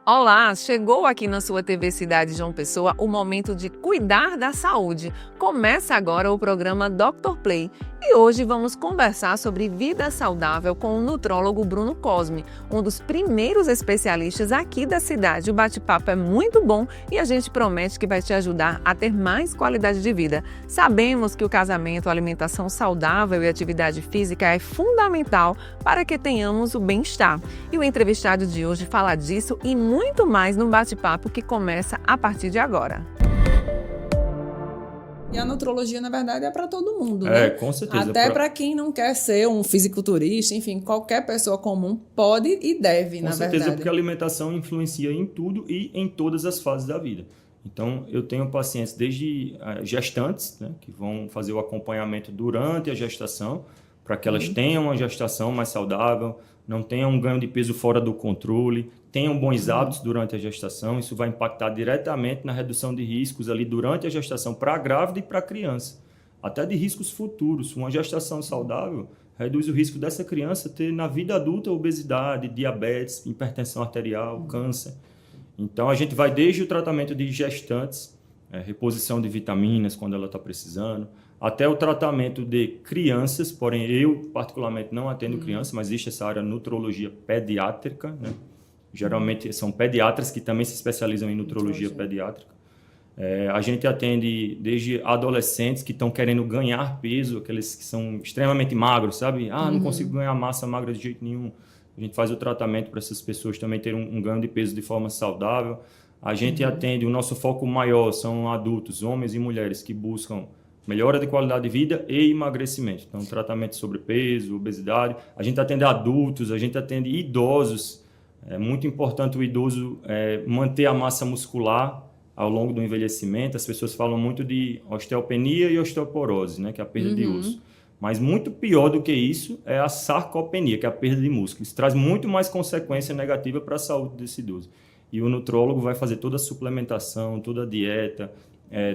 Olá, chegou aqui na sua TV Cidade João Pessoa o momento de cuidar da saúde. Começa agora o programa Dr. Play e hoje vamos conversar sobre vida saudável com o nutrólogo Bruno Cosme, um dos primeiros especialistas aqui da cidade. O bate-papo é muito bom e a gente promete que vai te ajudar a ter mais qualidade de vida. Sabemos que o casamento, a alimentação saudável e atividade física é fundamental para que tenhamos o bem-estar. E o entrevistado de hoje fala disso e muito mais no bate-papo que começa a partir de agora. E a nutrologia, na verdade, é para todo mundo, né? Com certeza. Até para quem não quer ser um fisiculturista, enfim, qualquer pessoa comum pode e deve, na verdade. Com certeza, porque a alimentação influencia em tudo e em todas as fases da vida. Então, eu tenho pacientes desde gestantes, né, que vão fazer o acompanhamento durante a gestação, para que elas tenham uma gestação mais saudável, não tenham um ganho de peso fora do controle, tenham bons hábitos durante a gestação. Isso vai impactar diretamente na redução de riscos ali durante a gestação para a grávida e para a criança, até de riscos futuros. Uma gestação saudável reduz o risco dessa criança ter na vida adulta obesidade, diabetes, hipertensão arterial, câncer. Então, a gente vai desde o tratamento de gestantes, reposição de vitaminas quando ela está precisando, até o tratamento de crianças, porém eu particularmente não atendo crianças, mas existe essa área nutrologia pediátrica, né? Geralmente são pediatras que também se especializam em nutrologia pediátrica. A gente atende desde adolescentes que estão querendo ganhar peso, aqueles que são extremamente magros, sabe? Não consigo ganhar massa magra de jeito nenhum. A gente faz o tratamento para essas pessoas também terem um ganho de peso de forma saudável. A gente atende, o nosso foco maior são adultos, homens e mulheres que buscam melhora de qualidade de vida e emagrecimento. Então, tratamento de sobrepeso, obesidade. A gente atende adultos, a gente atende idosos. É muito importante o idoso manter a massa muscular ao longo do envelhecimento. As pessoas falam muito de osteopenia e osteoporose, né, que é a perda de osso. Mas muito pior do que isso é a sarcopenia, que é a perda de músculo. Isso traz muito mais consequência negativa para a saúde desse idoso. E o nutrólogo vai fazer toda a suplementação, toda a dieta,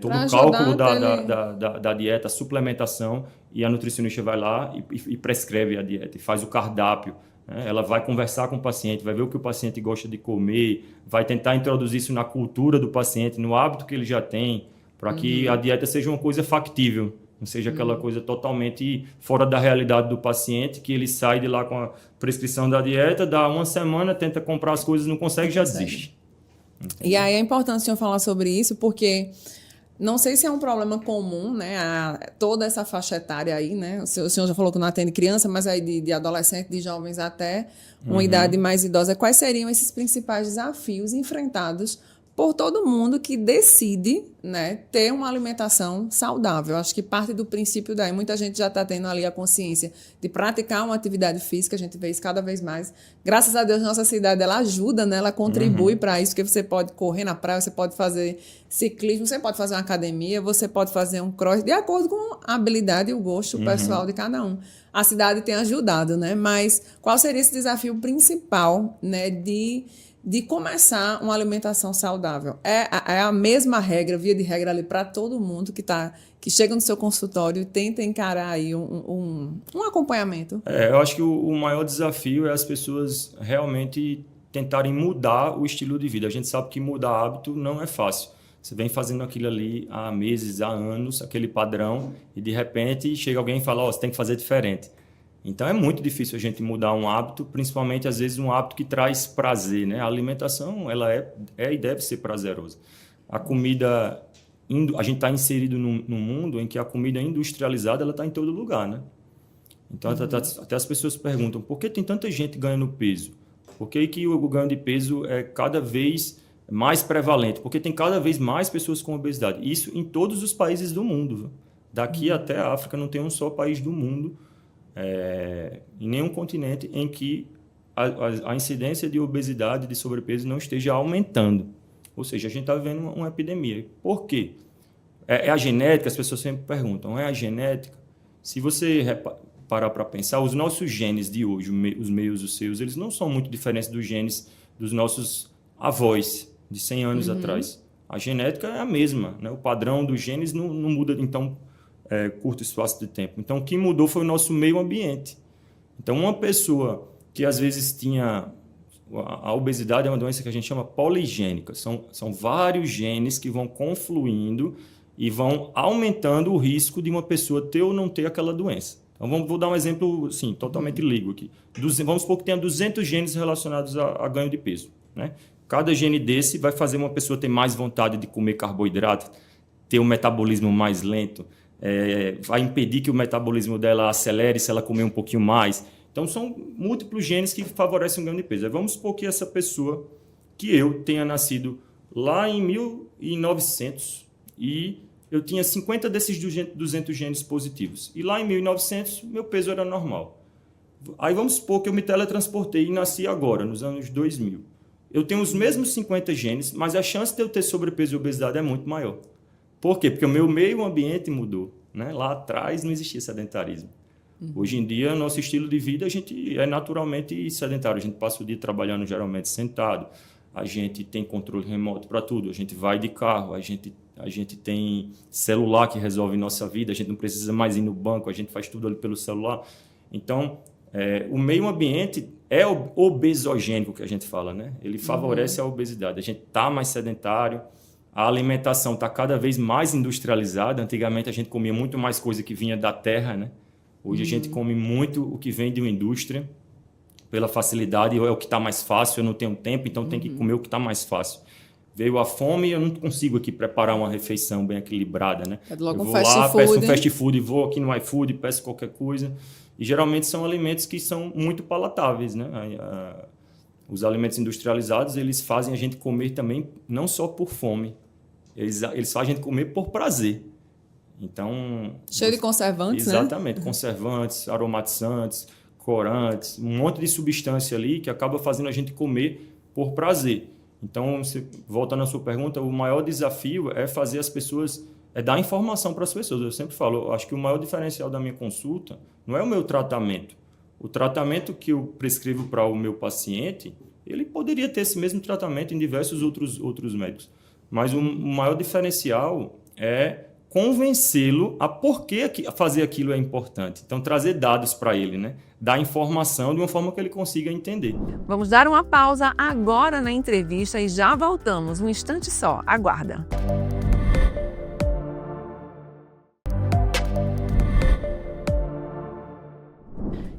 todo o cálculo da dieta, a suplementação, e a nutricionista vai lá e prescreve a dieta, e faz o cardápio. Ela vai conversar com o paciente, vai ver o que o paciente gosta de comer, vai tentar introduzir isso na cultura do paciente, no hábito que ele já tem, para que a dieta seja uma coisa factível, não seja aquela coisa totalmente fora da realidade do paciente, que ele sai de lá com a prescrição da dieta, dá uma semana, tenta comprar as coisas, não consegue, já desiste. E aí é importante o senhor falar sobre isso, porque não sei se é um problema comum, né, toda essa faixa etária aí, né? O senhor já falou que não atende criança, mas aí de adolescente, de jovens até uma idade mais idosa. Quais seriam esses principais desafios enfrentados por todo mundo que decide, né, ter uma alimentação saudável? Acho que parte do princípio daí, muita gente já está tendo ali a consciência de praticar uma atividade física, a gente vê isso cada vez mais. Graças a Deus, nossa cidade, ela ajuda, né, ela contribui para isso, porque você pode correr na praia, você pode fazer ciclismo, você pode fazer uma academia, você pode fazer um cross, de acordo com a habilidade e o gosto pessoal de cada um. A cidade tem ajudado, né, mas qual seria esse desafio principal, né, de começar uma alimentação saudável? É a mesma regra, via de regra ali para todo mundo que chega no seu consultório e tenta encarar aí um acompanhamento? Eu acho que o maior desafio é as pessoas realmente tentarem mudar o estilo de vida. A gente sabe que mudar hábito não é fácil. Você vem fazendo aquilo ali há meses, há anos, aquele padrão, e de repente chega alguém e fala, você tem que fazer diferente. Então, é muito difícil a gente mudar um hábito, principalmente, às vezes, um hábito que traz prazer, né? A alimentação, ela é e deve ser prazerosa. A comida, a gente está inserido num mundo em que a comida industrializada ela está em todo lugar, né? Então, até as pessoas perguntam, por que tem tanta gente ganhando peso? Por que o ganho de peso é cada vez mais prevalente? Porque tem cada vez mais pessoas com obesidade. Isso em todos os países do mundo, viu? Daqui até a África não tem um só país do mundo, em nenhum continente em que a incidência de obesidade, de sobrepeso não esteja aumentando. Ou seja, a gente está vivendo uma epidemia. Por quê? É a genética? As pessoas sempre perguntam, é a genética? Se você parar para pensar, os nossos genes de hoje, os meus, os seus, eles não são muito diferentes dos genes dos nossos avós de 100 anos atrás. A genética é a mesma, né? O padrão dos genes não muda, então, curto espaço de tempo. Então, o que mudou foi o nosso meio ambiente. Então, uma pessoa que às vezes tinha a obesidade é uma doença que a gente chama poligênica. São vários genes que vão confluindo e vão aumentando o risco de uma pessoa ter ou não ter aquela doença. Então, vou dar um exemplo assim, totalmente leigo aqui. Vamos supor que tenha 200 genes relacionados a ganho de peso, né? Cada gene desse vai fazer uma pessoa ter mais vontade de comer carboidrato, ter um metabolismo mais lento, vai impedir que o metabolismo dela acelere se ela comer um pouquinho mais. Então, são múltiplos genes que favorecem o ganho de peso. Aí vamos supor que essa pessoa, que eu tenha nascido lá em 1900 e eu tinha 50 desses 200 genes positivos. E lá em 1900, meu peso era normal. Aí vamos supor que eu me teletransportei e nasci agora, nos anos 2000. Eu tenho os mesmos 50 genes, mas a chance de eu ter sobrepeso e obesidade é muito maior. Por quê? Porque o meu meio ambiente mudou, né? Lá atrás não existia sedentarismo. Hoje em dia, nosso estilo de vida, a gente é naturalmente sedentário. A gente passa o dia trabalhando geralmente sentado. A gente tem controle remoto para tudo. A gente vai de carro. A gente tem celular que resolve nossa vida. A gente não precisa mais ir no banco. A gente faz tudo ali pelo celular. Então, o meio ambiente é obesogênico, que a gente fala, né? Ele favorece a obesidade. A gente está mais sedentário. A alimentação está cada vez mais industrializada. Antigamente, a gente comia muito mais coisa que vinha da terra, né? Hoje a gente come muito o que vem de uma indústria, pela facilidade, é o que está mais fácil, eu não tenho tempo, então tem que comer o que está mais fácil. Veio a fome e eu não consigo aqui preparar uma refeição bem equilibrada, né? Logo eu vou fast lá, food, peço um fast food, vou aqui no iFood, peço qualquer coisa. E geralmente são alimentos que são muito palatáveis, né? Os alimentos industrializados, eles fazem a gente comer também, não só por fome, eles fazem a gente comer por prazer. Então, cheio de conservantes, exatamente, né? Conservantes, aromatizantes, corantes, um monte de substância ali que acaba fazendo a gente comer por prazer. Então, voltando à sua pergunta, o maior desafio é fazer as pessoas, dar informação para as pessoas. Eu sempre falo, acho que o maior diferencial da minha consulta não é o meu tratamento. O tratamento que eu prescrevo para o meu paciente, ele poderia ter esse mesmo tratamento em diversos outros médicos. Mas o maior diferencial é convencê-lo a por que fazer aquilo é importante. Então, trazer dados para ele, né? Dar informação de uma forma que ele consiga entender. Vamos dar uma pausa agora na entrevista e já voltamos. Um instante só, aguarda.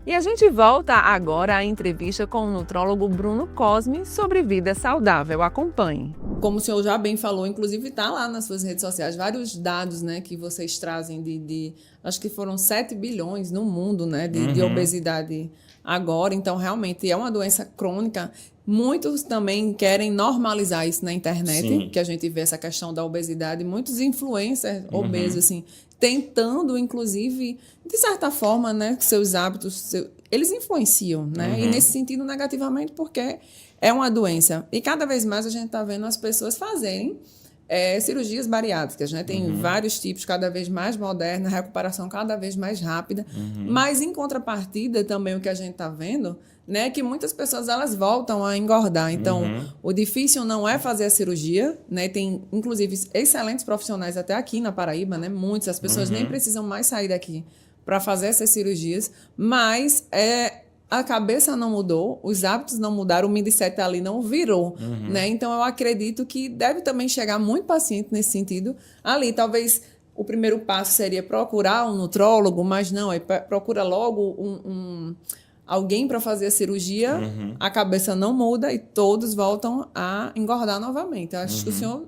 E a gente volta agora à entrevista com o nutrólogo Bruno Cosme sobre vida saudável. Acompanhe. Como o senhor já bem falou, inclusive está lá nas suas redes sociais, vários dados, né, que vocês trazem acho que foram 7 bilhões no mundo, né, de obesidade agora. Então, realmente, é uma doença crônica. Muitos também querem normalizar isso na internet, Sim. que a gente vê essa questão da obesidade. Muitos influencers obesos, assim, tentando, inclusive, de certa forma, né, seus hábitos, eles influenciam, né? E nesse sentido, negativamente, porque é uma doença. E cada vez mais a gente está vendo as pessoas fazerem cirurgias bariátricas, né? Tem vários tipos, cada vez mais moderna, recuperação cada vez mais rápida. Mas, em contrapartida, também o que a gente está vendo, né, que muitas pessoas elas voltam a engordar. Então, o difícil não é fazer a cirurgia, né? Tem, inclusive, excelentes profissionais até aqui na Paraíba, né? Muitas, as pessoas nem precisam mais sair daqui para fazer essas cirurgias, mas a cabeça não mudou, os hábitos não mudaram, o mindset ali não virou, né? Então, eu acredito que deve também chegar muito paciente nesse sentido. Ali, talvez o primeiro passo seria procurar um nutrólogo, mas não, procura logo alguém para fazer a cirurgia, a cabeça não muda e todos voltam a engordar novamente. Eu acho que o senhor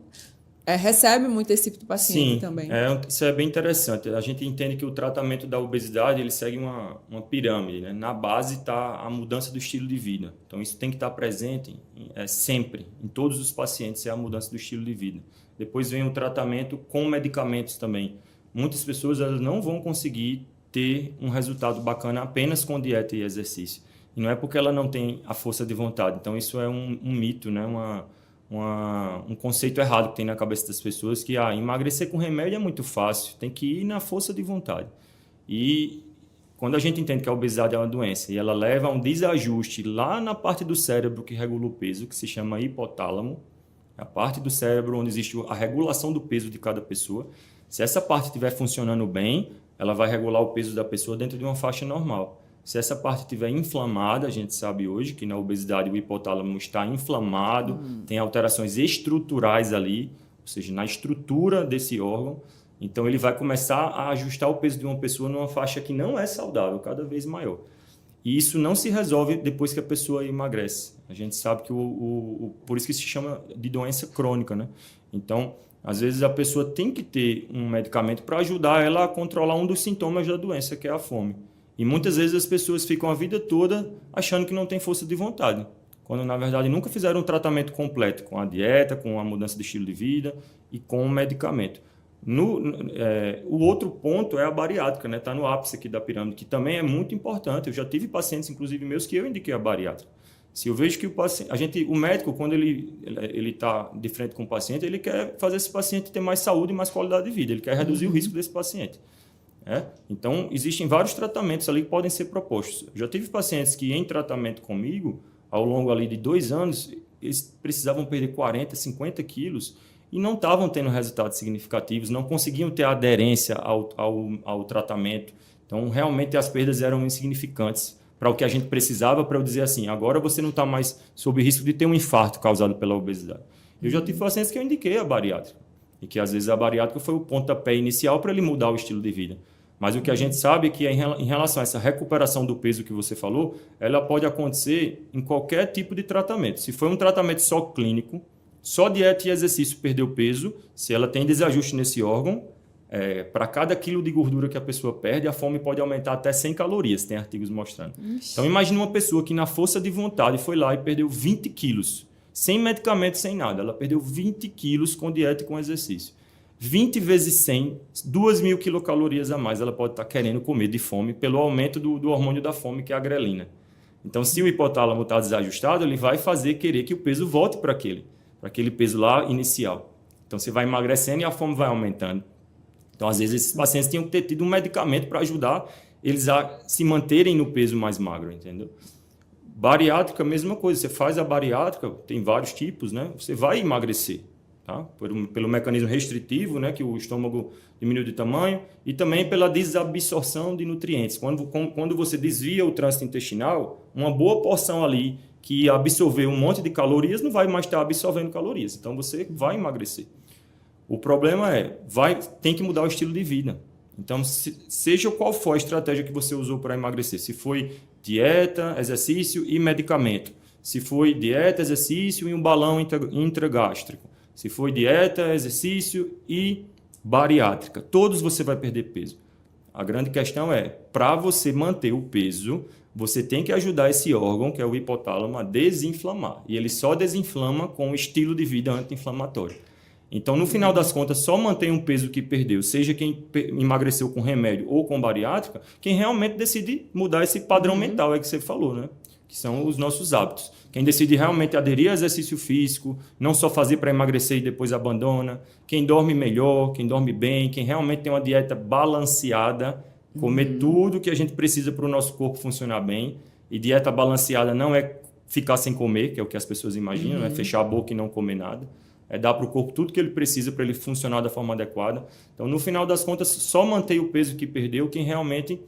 recebe muito esse tipo de paciente. Sim, também. Isso é bem interessante. A gente entende que o tratamento da obesidade ele segue uma pirâmide, né? Na base está a mudança do estilo de vida. Então, isso tem que estar presente sempre, em todos os pacientes, é a mudança do estilo de vida. Depois vem o tratamento com medicamentos também. Muitas pessoas elas não vão conseguir ter um resultado bacana apenas com dieta e exercício. E não é porque ela não tem a força de vontade. Então, isso é um mito, né? Um conceito errado que tem na cabeça das pessoas, que emagrecer com remédio é muito fácil, tem que ir na força de vontade. E quando a gente entende que a obesidade é uma doença e ela leva a um desajuste lá na parte do cérebro que regula o peso, que se chama hipotálamo, a parte do cérebro onde existe a regulação do peso de cada pessoa, se essa parte estiver funcionando bem, ela vai regular o peso da pessoa dentro de uma faixa normal. Se essa parte estiver inflamada, a gente sabe hoje que na obesidade o hipotálamo está inflamado, tem alterações estruturais ali, ou seja, na estrutura desse órgão. Então, ele vai começar a ajustar o peso de uma pessoa numa faixa que não é saudável, cada vez maior. E isso não se resolve depois que a pessoa emagrece. A gente sabe que por isso que se chama de doença crônica, né? Então, às vezes a pessoa tem que ter um medicamento para ajudar ela a controlar um dos sintomas da doença, que é a fome. E muitas vezes as pessoas ficam a vida toda achando que não tem força de vontade, quando na verdade nunca fizeram um tratamento completo com a dieta, com a mudança de estilo de vida e com o medicamento. O outro ponto é a bariátrica, né? Está no ápice aqui da pirâmide, que também é muito importante. Eu já tive pacientes, inclusive meus, que eu indiquei a bariátrica. Se eu vejo que o médico, quando ele está de frente com o paciente, ele quer fazer esse paciente ter mais saúde e mais qualidade de vida. Ele quer reduzir o risco desse paciente. Então, existem vários tratamentos ali que podem ser propostos. Eu já tive pacientes que, em tratamento comigo, ao longo ali de 2 anos, eles precisavam perder 40, 50 quilos e não estavam tendo resultados significativos, não conseguiam ter aderência ao tratamento. Então, realmente, as perdas eram insignificantes para o que a gente precisava, para eu dizer assim, agora você não está mais sob risco de ter um infarto causado pela obesidade. Eu já tive pacientes que eu indiquei a bariátrica, e que às vezes a bariátrica foi o pontapé inicial para ele mudar o estilo de vida. Mas o que a gente sabe é que em relação a essa recuperação do peso que você falou, ela pode acontecer em qualquer tipo de tratamento. Se for um tratamento só clínico, só dieta e exercício perdeu peso, se ela tem desajuste nesse órgão, para cada quilo de gordura que a pessoa perde, a fome pode aumentar até 100 calorias, tem artigos mostrando. Ixi. Então, imagine uma pessoa que na força de vontade foi lá e perdeu 20 quilos, sem medicamento, sem nada. Ela perdeu 20 quilos com dieta e com exercício. 20 vezes 100, 2.000 quilocalorias a mais ela pode estar querendo comer de fome pelo aumento do hormônio da fome, que é a grelina. Então, se o hipotálamo está desajustado, ele vai fazer querer que o peso volte para aquele peso lá inicial. Então, você vai emagrecendo e a fome vai aumentando. Então, às vezes, esses pacientes tinham que ter tido um medicamento para ajudar eles a se manterem no peso mais magro, entendeu? Bariátrica, mesma coisa. Você faz a bariátrica, tem vários tipos, né? Você vai emagrecer, tá? Pelo mecanismo restritivo, né? Que o estômago diminui de tamanho, e também pela desabsorção de nutrientes. Quando você desvia o trânsito intestinal, uma boa porção ali que absorveu um monte de calorias não vai mais estar absorvendo calorias. Então, você vai emagrecer. O problema tem que mudar o estilo de vida. Então, seja qual for a estratégia que você usou para emagrecer, se foi dieta, exercício e medicamento, se foi dieta, exercício e um balão intragástrico, se foi dieta, exercício e bariátrica, todos você vai perder peso. A grande questão para você manter o peso, você tem que ajudar esse órgão, que é o hipotálamo, a desinflamar. E ele só desinflama com o estilo de vida anti-inflamatório. Então, no final das contas, só mantém um peso que perdeu, seja quem emagreceu com remédio ou com bariátrica, quem realmente decide mudar esse padrão mental que você falou, né? Que são os nossos hábitos. Quem decide realmente aderir ao exercício físico, não só fazer para emagrecer e depois abandona, quem dorme melhor, quem dorme bem, quem realmente tem uma dieta balanceada, comer tudo que a gente precisa para o nosso corpo funcionar bem. E dieta balanceada não é ficar sem comer, que é o que as pessoas imaginam, é fechar a boca e não comer nada. É dar para o corpo tudo que ele precisa para ele funcionar da forma adequada. Então, no final das contas, só mantém o peso que perdeu quem realmente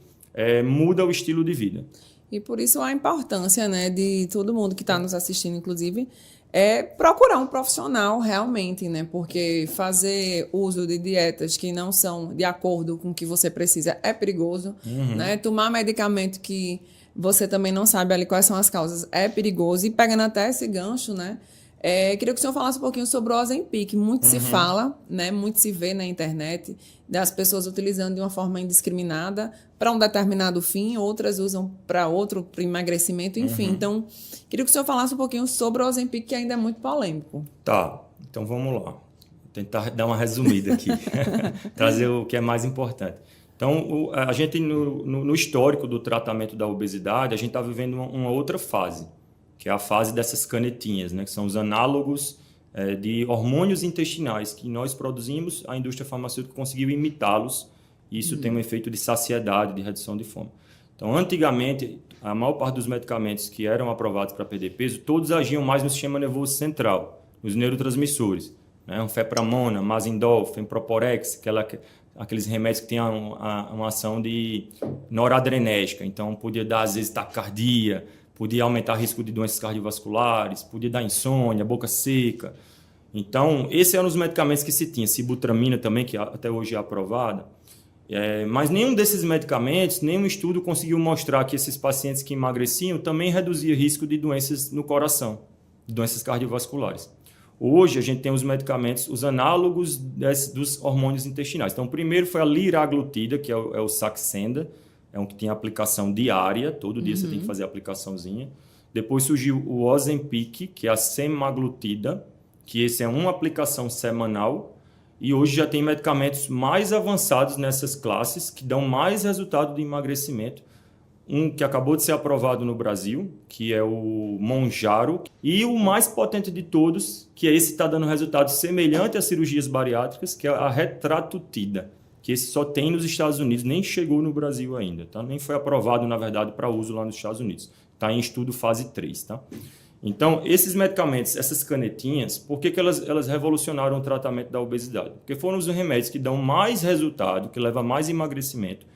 muda o estilo de vida. E por isso a importância, né, de todo mundo que está nos assistindo, inclusive, é procurar um profissional realmente, né? Porque fazer uso de dietas que não são de acordo com o que você precisa é perigoso, né? Tomar medicamento que você também não sabe ali quais são as causas é perigoso. E pegando até esse gancho, né? Queria que o senhor falasse um pouquinho sobre o Ozempic. Muito se fala, né? Muito se vê na internet das pessoas utilizando de uma forma indiscriminada para um determinado fim, outras usam para outro, para emagrecimento, enfim. Então, queria que o senhor falasse um pouquinho sobre o Ozempic, que ainda é muito polêmico. Tá, então vamos lá. Vou tentar dar uma resumida aqui, trazer o que é mais importante. Então, a gente, no histórico do tratamento da obesidade, a gente está vivendo uma outra fase, que é a fase dessas canetinhas, né? Que são os análogos de hormônios intestinais que nós produzimos, a indústria farmacêutica conseguiu imitá-los, e isso tem um efeito de saciedade, de redução de fome. Então, antigamente, a maior parte dos medicamentos que eram aprovados para perder peso, todos agiam mais no sistema nervoso central, nos neurotransmissores, né? Fepramona, Mazindol, Femproporex, aqueles remédios que têm uma ação de noradrenérgica. Então, podia dar, às vezes, taquicardia, podia aumentar o risco de doenças cardiovasculares, podia dar insônia, boca seca. Então, esses eram os medicamentos que se tinha. Sibutramina também, que até hoje é aprovada. Mas nenhum desses medicamentos, nenhum estudo conseguiu mostrar que esses pacientes que emagreciam também reduziam o risco de doenças no coração, de doenças cardiovasculares. Hoje, a gente tem os medicamentos, os análogos dos hormônios intestinais. Então, o primeiro foi a liraglutida, que é o Saxenda, é um que tem aplicação diária, todo dia você tem que fazer a aplicaçãozinha. Depois surgiu o Ozempic, que é a semaglutida, que esse é uma aplicação semanal. E hoje já tem medicamentos mais avançados nessas classes, que dão mais resultado de emagrecimento. Um que acabou de ser aprovado no Brasil, que é o Mounjaro. E o mais potente de todos, que é esse que está dando resultado semelhante às cirurgias bariátricas, que é a Retratutida, que esse só tem nos Estados Unidos, nem chegou no Brasil ainda, tá? Nem foi aprovado, na verdade, para uso lá nos Estados Unidos. Está em estudo fase 3, tá? Então, esses medicamentos, essas canetinhas, por que elas revolucionaram o tratamento da obesidade? Porque foram os remédios que dão mais resultado, que levam mais emagrecimento,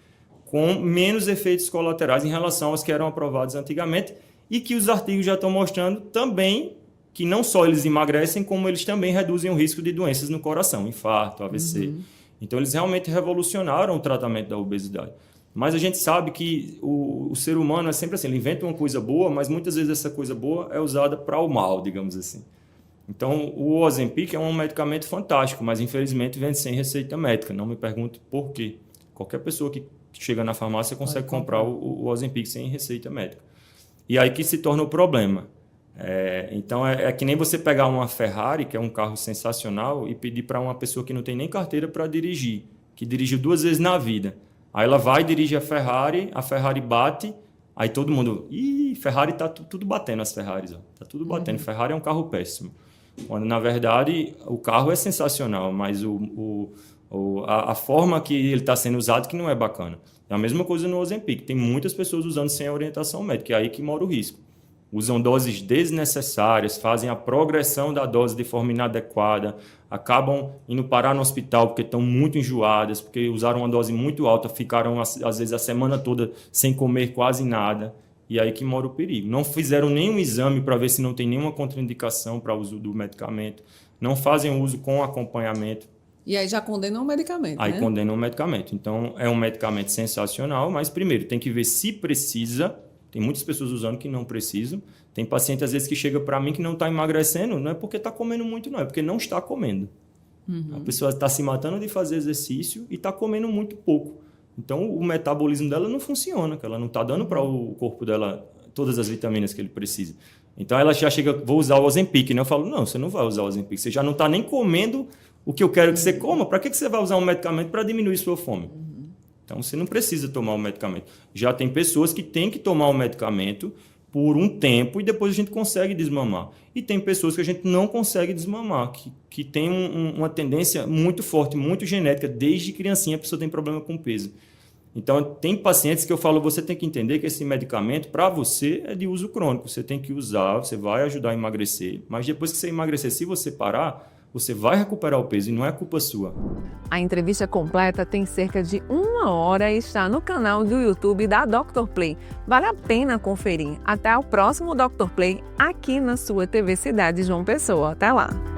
com menos efeitos colaterais em relação aos que eram aprovados antigamente e que os artigos já estão mostrando também que não só eles emagrecem, como eles também reduzem o risco de doenças no coração, infarto, AVC. Então, eles realmente revolucionaram o tratamento da obesidade. Mas a gente sabe que o ser humano é sempre assim, ele inventa uma coisa boa, mas muitas vezes essa coisa boa é usada para o mal, digamos assim. Então, o Ozempic é um medicamento fantástico, mas infelizmente vende sem receita médica. Não me pergunte por quê. Qualquer pessoa que chega na farmácia consegue comprar o Ozempic sem receita médica. E aí que se torna o problema. Então, é que nem você pegar uma Ferrari, que é um carro sensacional, e pedir para uma pessoa que não tem nem carteira para dirigir, que dirigiu 2 vezes na vida. Aí ela vai, dirige a Ferrari bate, aí todo mundo... Ferrari tá tudo batendo as Ferraris, ó. Tá tudo batendo. Ferrari é um carro péssimo. Quando, na verdade, o carro é sensacional, mas a forma que ele está sendo usado que não é bacana. É a mesma coisa no Ozempic. Tem muitas pessoas usando sem orientação médica, é aí que mora o risco. Usam doses desnecessárias, fazem a progressão da dose de forma inadequada, acabam indo parar no hospital porque estão muito enjoadas, porque usaram uma dose muito alta, ficaram, às vezes, a semana toda sem comer quase nada, e aí que mora o perigo. Não fizeram nenhum exame para ver se não tem nenhuma contraindicação para o uso do medicamento, não fazem uso com acompanhamento. E aí já condenam o medicamento, Aí né? condenam o medicamento. Então, é um medicamento sensacional, mas primeiro tem que ver se precisa. Tem muitas pessoas usando que não precisam. Tem paciente, às vezes, que chega para mim que não está emagrecendo, não é porque está comendo muito, não. É porque não está comendo. A pessoa está se matando de fazer exercício e está comendo muito pouco. Então, o metabolismo dela não funciona, que ela não está dando para o corpo dela todas as vitaminas que ele precisa. Então, ela já chega, vou usar o Ozempic, né? Eu falo, não, você não vai usar o Ozempic. Você já não está nem comendo o que eu quero que você coma. Para que você vai usar um medicamento para diminuir sua fome? Então, você não precisa tomar o medicamento. Já tem pessoas que têm que tomar o medicamento por um tempo e depois a gente consegue desmamar. E tem pessoas que a gente não consegue desmamar, que tem uma tendência muito forte, muito genética. Desde criancinha a pessoa tem problema com peso. Então, tem pacientes que eu falo, você tem que entender que esse medicamento, para você, é de uso crônico. Você tem que usar, você vai ajudar a emagrecer. Mas depois que você emagrecer, se você parar, você vai recuperar o peso e não é culpa sua. A entrevista completa tem cerca de 1 hora e está no canal do YouTube da Dr. Play. Vale a pena conferir. Até o próximo Dr. Play aqui na sua TV Cidade João Pessoa. Até lá!